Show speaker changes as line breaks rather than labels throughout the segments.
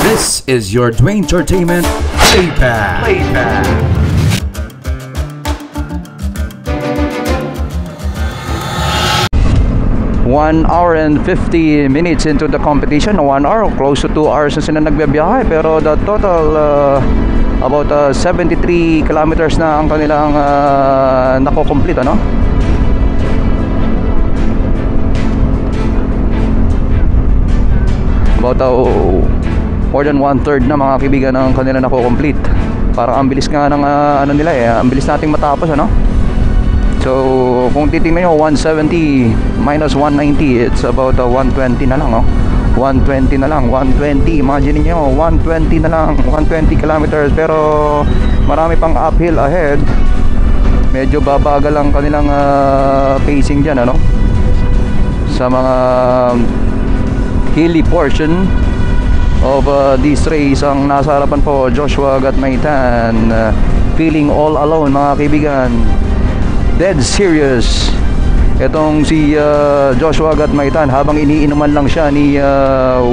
This is your Dwayne Entertainment Playpad.
1 hour and 50 minutes into the competition. 1 hour, close to 2 hours na sila nagbiyahe. Pero the total about 73 kilometers na ang kanilang nako-complete, ano? About more than 1/3 na mga kaibigan ng kanila nako-complete. Parang ang bilis nga ng ano nila ang bilis nating matapos, ano? So kung titingnan nyo, 170 minus 190, it's about 120 na lang, oh. 120 na lang, 120, imagine nyo, 120 na lang, 120 kilometers. Pero marami pang uphill ahead. Medyo babagal ang kanilang pacing dyan, ano, sa mga hilly portion of this race. Ang nasa harapan po, Joshua Gatmaitan, feeling all alone, mga kaibigan. Dead serious itong si Joshua Gatmaitan, habang iniinuman lang siya ni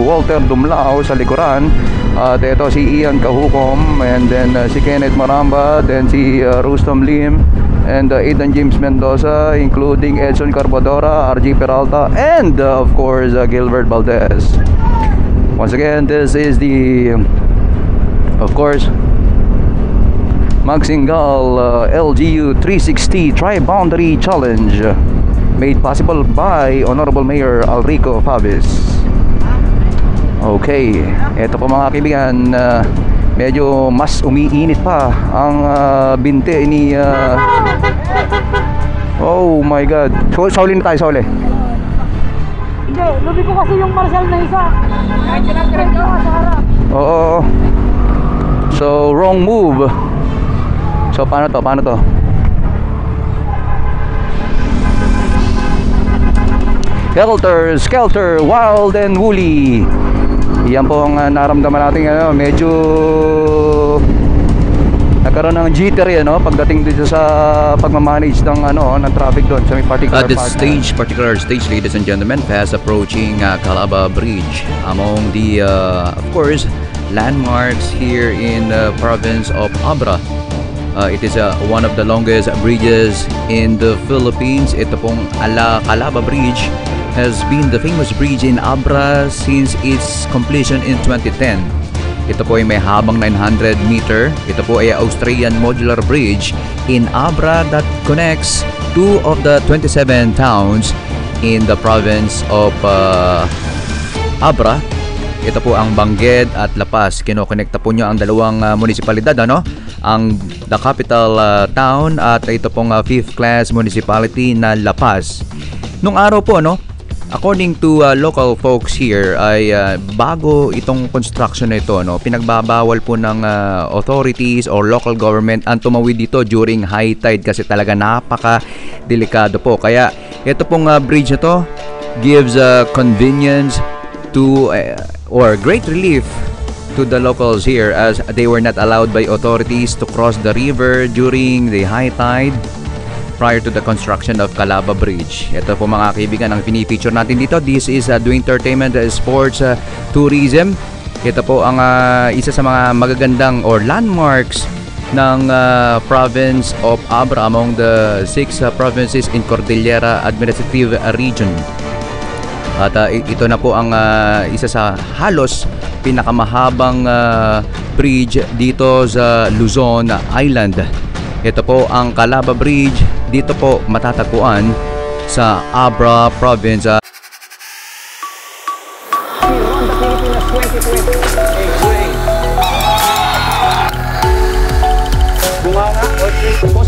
Walter Dumlao sa likuran. At ito si Ian Kahukom, and then si Kenneth Maramba, then si Rustom Lim, and Aidan James Mendoza, including Edson Carbadora, RG Peralta, and of course Gilbert Valdez. Once again, this is the, of course, Magsingal LGU 360 Tri-Boundary Challenge, made possible by Honorable Mayor Alrico Favis. Okay, eto po mga kaibigan, medyo mas umiinit pa ang binte ni oh my god. Sauli na tayo, sauli.
Hindi, lubi ko kasi yung Marshall na isa.
Oo. So wrong move. So paano to? Helter Skelter, Wild and Woolly. Yan po ang naramdaman natin, ano, medyo nagkaroon ng jittery, ano, pagdating dito sa pagmamanage ng ng traffic doon sa may particular
At this
part.
particular stage, ladies and gentlemen, fast approaching Calaba Bridge, among the of course landmarks here in the province of Abra. It is one of the longest bridges in the Philippines. Ito pong Calaba Bridge has been the famous bridge in Abra since its completion in 2010. Ito po ay may habang 900 meter. Ito po ay Australian modular bridge in Abra that connects 2 of the 27 towns in the province of Abra. Ito po ang Bangged at La Paz. Kinokonekta po nyo ang dalawang munisipalidad, ano? The capital town at ito pong 5th class municipality na La Paz. Nung araw po, no, according to local folks here, ay bago itong construction na ito, no, pinagbabawal po ng authorities or local government ang tumawid dito during high tide kasi talaga napaka-delikado po. Kaya ito pong bridge na to gives convenience to or great relief to the locals here, as they were not allowed by authorities to cross the river during the high tide prior to the construction of Calaba Bridge. Ito po mga kaibigan ang pinipicture natin dito. This is Dwayne Entertainment Sports Tourism. Ito po ang isa sa mga magagandang or landmarks ng province of Abra among the 6 provinces in Cordillera Administrative Region. At ito na po ang isa sa halos pinakamahabang bridge dito sa Luzon Island. Ito po ang Calaba Bridge. Dito po matatagpuan sa Abra Province.
Bunganga,